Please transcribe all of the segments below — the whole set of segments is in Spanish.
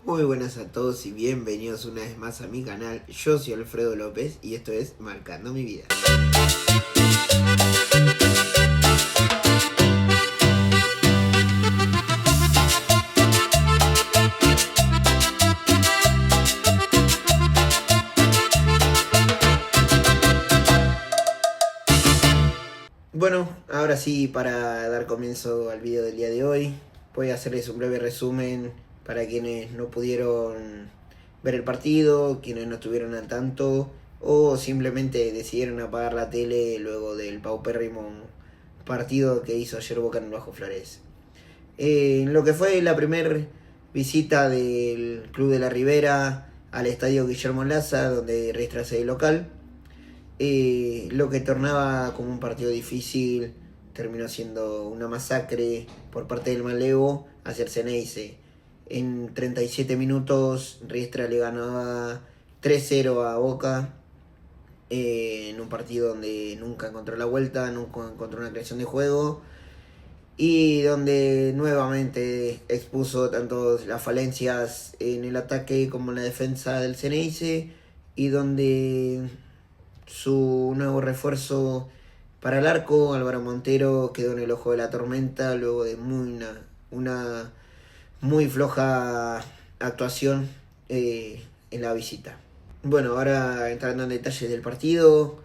Muy buenas a todos y bienvenidos una vez más a mi canal. Yo soy Alfredo López y esto es Marcando mi Vida. Bueno, ahora sí, para dar comienzo al video del día de hoy, voy a hacerles un breve resumen para quienes no pudieron ver el partido, quienes no estuvieron al tanto o simplemente decidieron apagar la tele luego del paupérrimo partido que hizo ayer Boca en el Bajo Flores. En lo que fue la primera visita del Club de la Ribera al Estadio Guillermo Laza, donde registra sede local, lo que tornaba como un partido difícil terminó siendo una masacre por parte del Malevo hacia el Ceneice. En 37 minutos Riestra le ganaba 3-0 a Boca, en un partido donde nunca encontró la vuelta, nunca encontró una creación de juego y donde nuevamente expuso tanto las falencias en el ataque como en la defensa del Ceneice, y donde su nuevo refuerzo para el arco, Álvaro Montero, quedó en el ojo de la tormenta luego de una muy floja actuación en la visita. Bueno, ahora entrando en detalles del partido,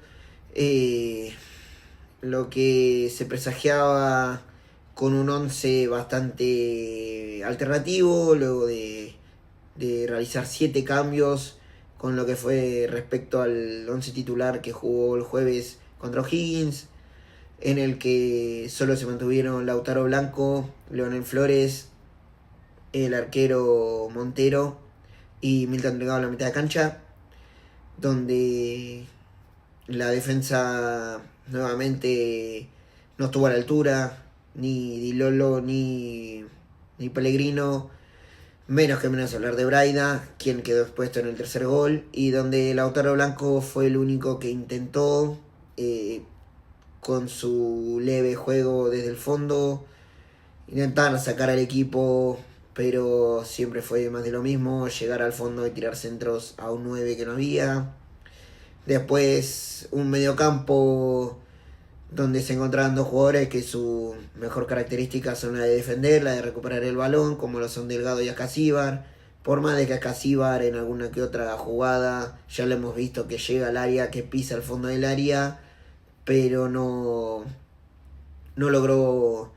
lo que se presagiaba con un 11 bastante alternativo, luego de realizar 7 cambios con lo que fue respecto al 11 titular que jugó el jueves contra O'Higgins, en el que solo se mantuvieron Lautaro Blanco, Leonel Flores, el arquero Montero y Milton Delgado en la mitad de cancha, donde la defensa nuevamente no estuvo a la altura, ni Di Lolo ni Pellegrino, menos que menos hablar de Braida, quien quedó expuesto en el tercer gol, y donde Lautaro Blanco fue el único que intentó, con su leve juego desde el fondo, intentar sacar al equipo, pero siempre fue más de lo mismo, llegar al fondo y tirar centros a un 9 que no había. Después un mediocampo donde se encontraban dos jugadores que su mejor característica son la de defender, la de recuperar el balón, como lo son Delgado y Ascasíbar. Por más de que Ascasíbar en alguna que otra jugada ya lo hemos visto que llega al área, que pisa el fondo del área, pero no logró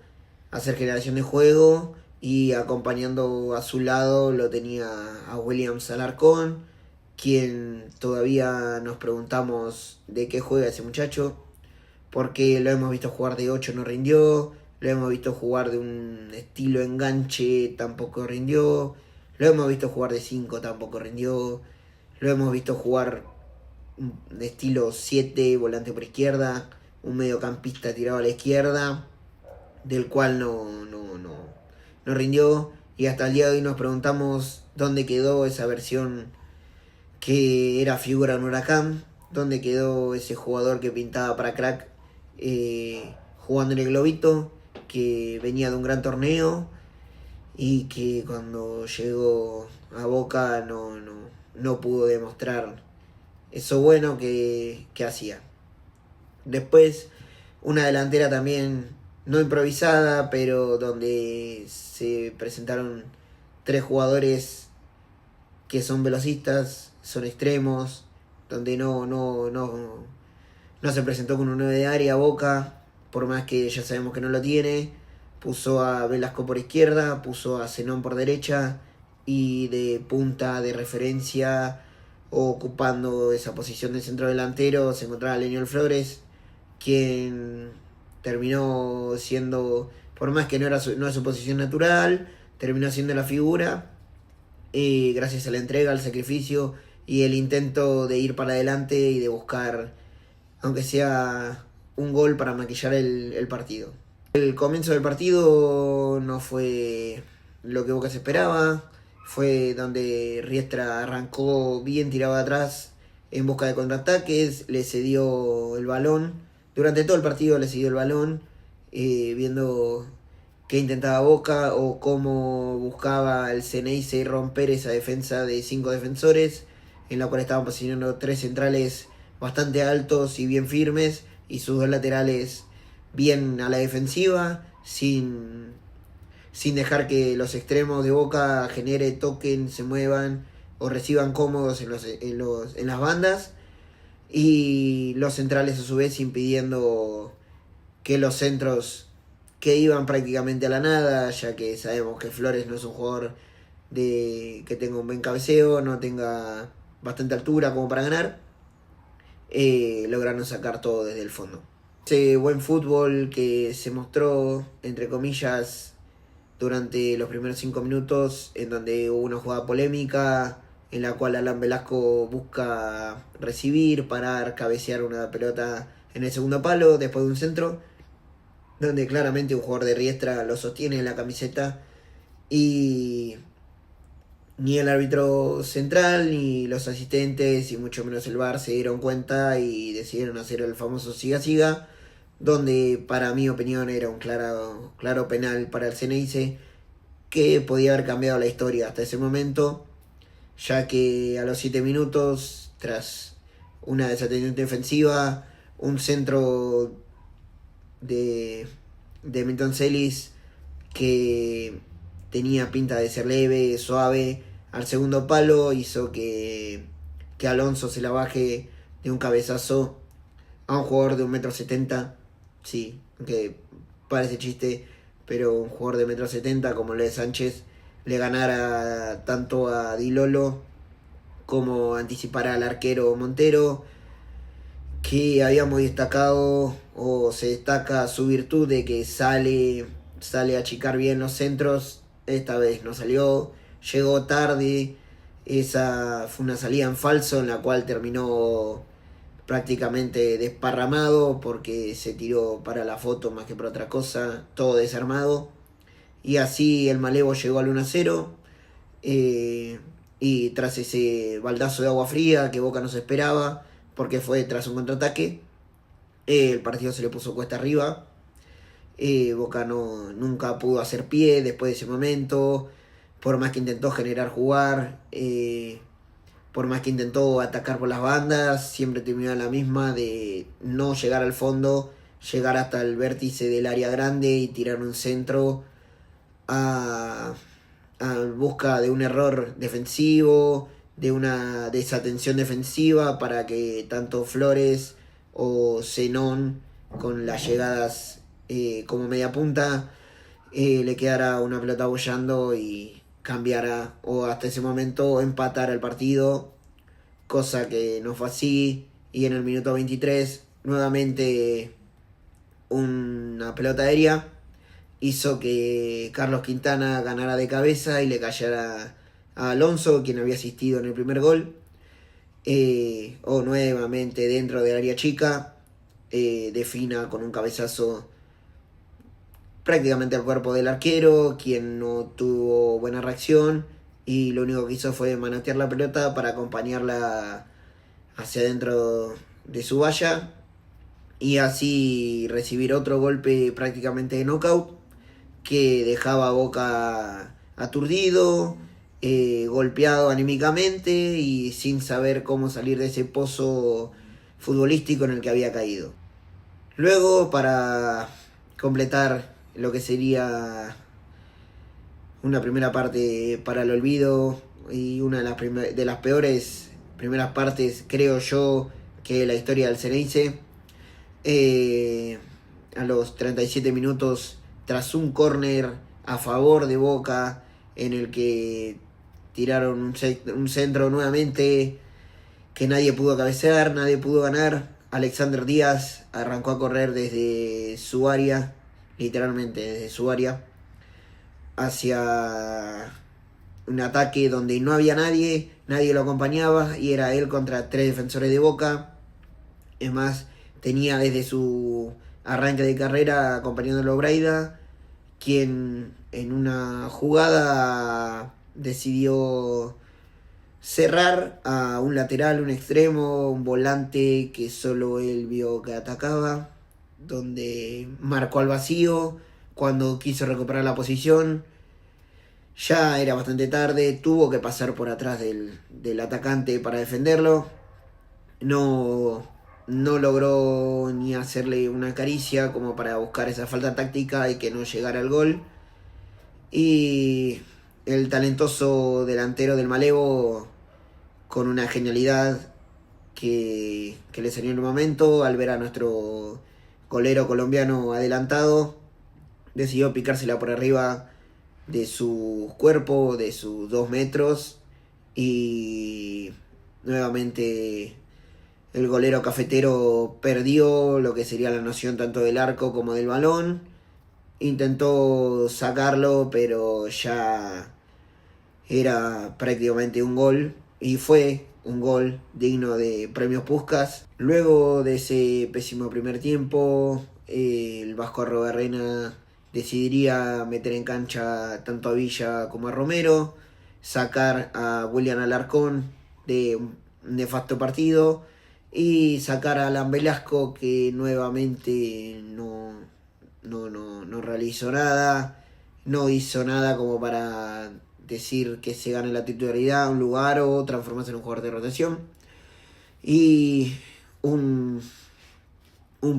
hacer generación de juego, y acompañando a su lado lo tenía a Williams Alarcón, quien todavía nos preguntamos de qué juega ese muchacho, porque lo hemos visto jugar de 8, no rindió, lo hemos visto jugar de un estilo enganche, tampoco rindió, lo hemos visto jugar de 5, tampoco rindió, lo hemos visto jugar de estilo 7, volante por izquierda, un mediocampista tirado a la izquierda, del cual no rindió, y hasta el día de hoy nos preguntamos dónde quedó esa versión que era figura en Huracán, dónde quedó ese jugador que pintaba para crack, jugando en el Globito, que venía de un gran torneo y que cuando llegó a Boca no pudo demostrar eso bueno que hacía. Después una delantera también no improvisada, pero donde se presentaron 3 jugadores que son velocistas, son extremos, donde no se presentó con un 9 de área Boca, por más que ya sabemos que no lo tiene. Puso a Velasco por izquierda, puso a Zenón por derecha, y de punta de referencia, ocupando esa posición de centro delantero, se encontraba Leonel Flores, quien terminó siendo, por más que no es su posición natural, terminó siendo la figura, gracias a la entrega, al sacrificio y el intento de ir para adelante y de buscar, aunque sea un gol, para maquillar el partido. El comienzo del partido no fue lo que Boca se esperaba, fue donde Riestra arrancó bien tirado atrás en busca de contraataques, le cedió el balón, durante todo el partido le cedió el balón, viendo que intentaba Boca o cómo buscaba el Ceneice romper esa defensa de 5 defensores, en la cual estaban posicionando 3 centrales bastante altos y bien firmes y sus 2 laterales bien a la defensiva, sin dejar que los extremos de Boca genere, toquen, se muevan o reciban cómodos en las bandas, y los centrales a su vez impidiendo que los centros que iban prácticamente a la nada, ya que sabemos que Flores no es un jugador que tenga un buen cabeceo, no tenga bastante altura como para ganar, lograron sacar todo desde el fondo. Ese buen fútbol que se mostró, entre comillas, durante los primeros 5 minutos, en donde hubo una jugada polémica en la cual Alan Velasco busca recibir, parar, cabecear una pelota en el segundo palo después de un centro, donde claramente un jugador de Riestra lo sostiene en la camiseta y ni el árbitro central ni los asistentes y mucho menos el VAR se dieron cuenta y decidieron hacer el famoso siga-siga, donde para mi opinión era un claro penal para el Ceneice, que podía haber cambiado la historia hasta ese momento, ya que a los 7 minutos, tras una desatención defensiva, un centro de Milton Celis que tenía pinta de ser leve, suave, al segundo palo hizo que Alonso se la baje de un cabezazo a un jugador de 1,70 m. Sí, aunque parece chiste, pero un jugador de 1,70 m como lo de Sánchez le ganara tanto a Di Lolo como anticipara al arquero Montero, que habíamos destacado o se destaca su virtud de que sale a achicar bien los centros. Esta vez no salió, llegó tarde, esa fue una salida en falso en la cual terminó prácticamente desparramado porque se tiró para la foto más que por otra cosa, todo desarmado. Y así el Malevo llegó al 1-0. Y tras ese baldazo de agua fría que Boca no se esperaba, porque fue tras un contraataque, el partido se le puso cuesta arriba. Boca nunca pudo hacer pie después de ese momento, por más que intentó generar jugar, por más que intentó atacar por las bandas, siempre terminó en la misma de no llegar al fondo, llegar hasta el vértice del área grande y tirar un centro a busca de un error defensivo, de una desatención defensiva para que tanto Flores o Zenón con las llegadas como media punta le quedara una pelota bollando y cambiara o hasta ese momento empatara el partido, cosa que no fue así, y en el minuto 23 nuevamente una pelota aérea hizo que Carlos Quintana ganara de cabeza y le cayera a Alonso, quien había asistido en el primer gol, o nuevamente dentro del área chica, defina con un cabezazo prácticamente al cuerpo del arquero, quien no tuvo buena reacción y lo único que hizo fue manotear la pelota para acompañarla hacia adentro de su valla y así recibir otro golpe prácticamente de knockout que dejaba a Boca aturdido, golpeado anímicamente y sin saber cómo salir de ese pozo futbolístico en el que había caído. Luego, para completar lo que sería una primera parte para el olvido y una de las peores primeras partes, creo yo, que la historia del Ceneice, a los 37 minutos, tras un córner a favor de Boca, en el que tiraron un centro nuevamente que nadie pudo cabecear, nadie pudo ganar. Alexander Díaz arrancó a correr desde su área, literalmente desde su área, hacia un ataque donde no había nadie lo acompañaba y era él contra 3 defensores de Boca. Es más, tenía desde su arranque de carrera acompañándolo a Braida, quien en una jugada decidió cerrar a un lateral, un extremo, un volante que solo él vio que atacaba, donde marcó al vacío, cuando quiso recuperar la posición, ya era bastante tarde, tuvo que pasar por atrás del atacante para defenderlo. No, no logró ni hacerle una caricia como para buscar esa falta táctica y que no llegara al gol. Y el talentoso delantero del Malevo, con una genialidad que le salió en un momento, al ver a nuestro golero colombiano adelantado, decidió picársela por arriba de su cuerpo, de sus 2 metros, y nuevamente el golero cafetero perdió lo que sería la noción tanto del arco como del balón. Intentó sacarlo, pero ya era prácticamente un gol. Y fue un gol digno de premios Puskás. Luego de ese pésimo primer tiempo, el Vasco Arrobarrena decidiría meter en cancha tanto a Villa como a Romero, sacar a William Alarcón de un nefasto partido y sacar a Alan Velasco, que nuevamente no realizó nada, no hizo nada como para decir que se gane la titularidad, un lugar o transformarse en un jugador de rotación. Y un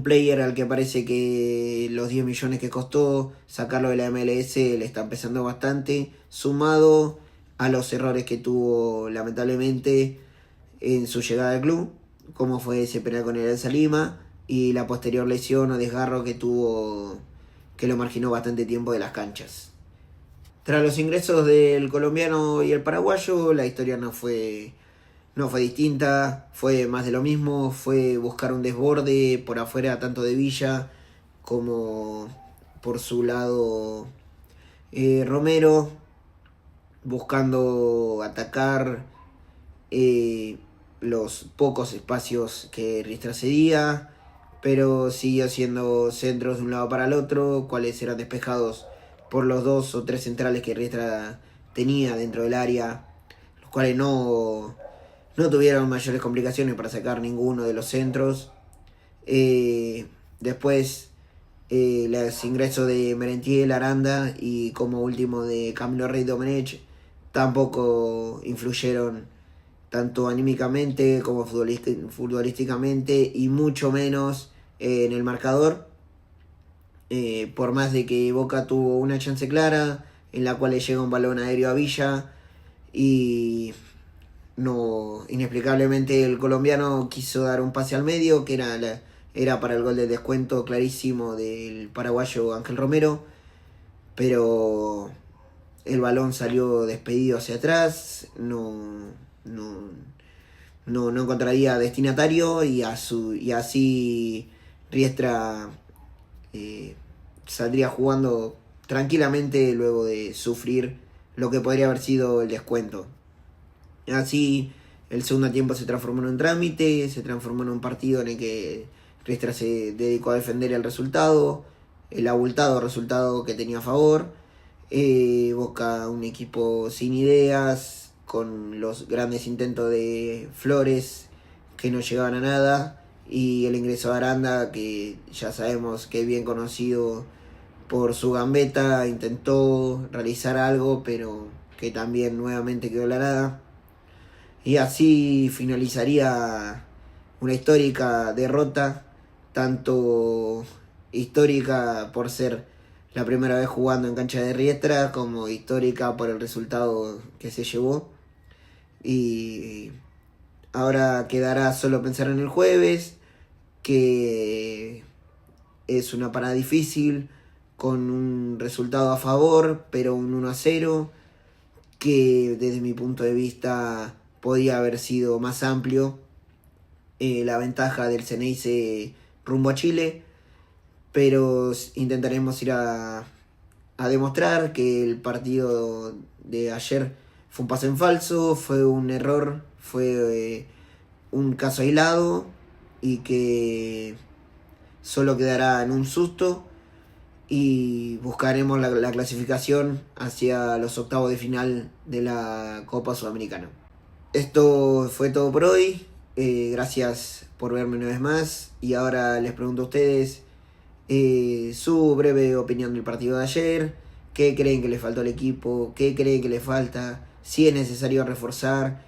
player al que parece que los 10 millones que costó sacarlo de la MLS le está empezando bastante, sumado a los errores que tuvo lamentablemente en su llegada al club, como fue ese penal con el Alianza Lima y la posterior lesión o desgarro que tuvo, que lo marginó bastante tiempo de las canchas. Tras los ingresos del colombiano y el paraguayo, la historia no fue distinta, fue más de lo mismo, fue buscar un desborde por afuera tanto de Villa como por su lado Romero, buscando atacar los pocos espacios que Riestra cedía, pero siguió siendo centros de un lado para el otro, cuales eran despejados por los 2 o 3 centrales que Riestra tenía dentro del área, los cuales no tuvieron mayores complicaciones para sacar ninguno de los centros. Después los ingresos de Merentiel, Aranda y como último de Camilo Rey Domenech tampoco influyeron tanto anímicamente como futbolísticamente y mucho menos en el marcador. Por más de que Boca tuvo una chance clara en la cual le llega un balón aéreo a Villa y inexplicablemente el colombiano quiso dar un pase al medio que era para el gol de descuento clarísimo del paraguayo Ángel Romero, pero el balón salió despedido hacia atrás, no encontraría destinatario y así Riestra saldría jugando tranquilamente luego de sufrir lo que podría haber sido el descuento. Así el segundo tiempo se transformó en un trámite, se transformó en un partido en el que Riestra se dedicó a defender el resultado, el abultado resultado que tenía a favor. Boca un equipo sin ideas, con los grandes intentos de Flores que no llegaban a nada, y el ingreso de Aranda, que ya sabemos que es bien conocido por su gambeta, intentó realizar algo, pero que también nuevamente quedó en la nada. Y así finalizaría una histórica derrota, tanto histórica por ser la primera vez jugando en cancha de Riestra, como histórica por el resultado que se llevó. Y ahora quedará solo pensar en el jueves, que es una parada difícil, con un resultado a favor, pero un 1-0, que desde mi punto de vista podía haber sido más amplio la ventaja del Ceneice rumbo a Chile, pero intentaremos ir a demostrar que el partido de ayer fue un paso en falso, fue un error, fue un caso aislado y que solo quedará en un susto, y buscaremos la clasificación hacia los octavos de final de la Copa Sudamericana. Esto fue todo por hoy. Gracias por verme una vez más. Y ahora les pregunto a ustedes su breve opinión del partido de ayer, qué creen que le faltó al equipo, qué creen que le falta, si es necesario reforzar.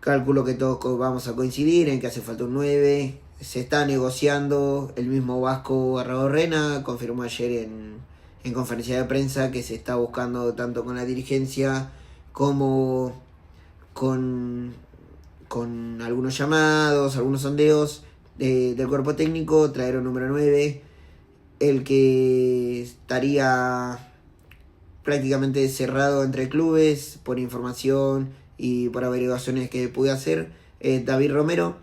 Calculo que todos vamos a coincidir en que hace falta un 9. Se está negociando. El mismo Vasco Arraorrena confirmó ayer en conferencia de prensa que se está buscando tanto con la dirigencia como con algunos llamados, algunos sondeos del cuerpo técnico, traer un número 9, el que estaría prácticamente cerrado entre clubes por información y por averiguaciones que pude hacer. David Romero,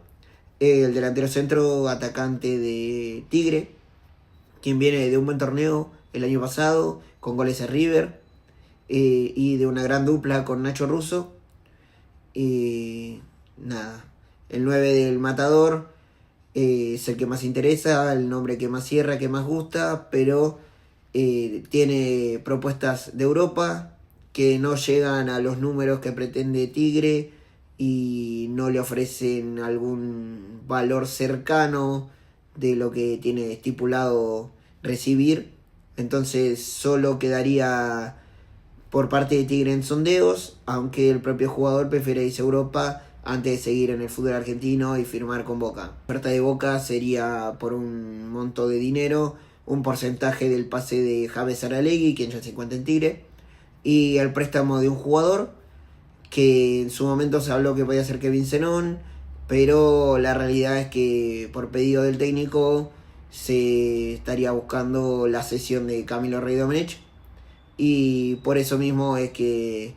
el delantero centro atacante de Tigre, quien viene de un buen torneo el año pasado, con goles a River, y de una gran dupla con Nacho Russo. Y nada, el 9 del Matador es el que más interesa, el nombre que más cierra, que más gusta, pero tiene propuestas de Europa que no llegan a los números que pretende Tigre y no le ofrecen algún valor cercano de lo que tiene estipulado recibir. Entonces solo quedaría por parte de Tigre en sondeos, aunque el propio jugador prefiere irse a Europa antes de seguir en el fútbol argentino y firmar con Boca. La oferta de Boca sería por un monto de dinero, un porcentaje del pase de Javes Aralegui, quien ya se encuentra en Tigre, y el préstamo de un jugador que en su momento se habló que podía ser Kevin Zenón, pero la realidad es que por pedido del técnico se estaría buscando la cesión de Camilo Rey Domenech, y por eso mismo es que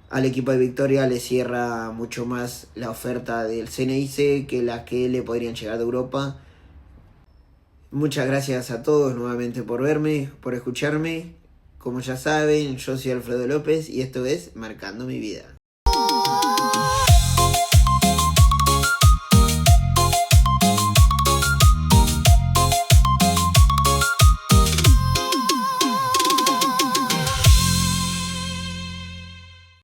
al equipo de Victoria le cierra mucho más la oferta del CNIC que las que le podrían llegar de Europa. Muchas gracias a todos nuevamente por verme, por escucharme. Como ya saben, yo soy Alfredo López y esto es Marcando mi Vida.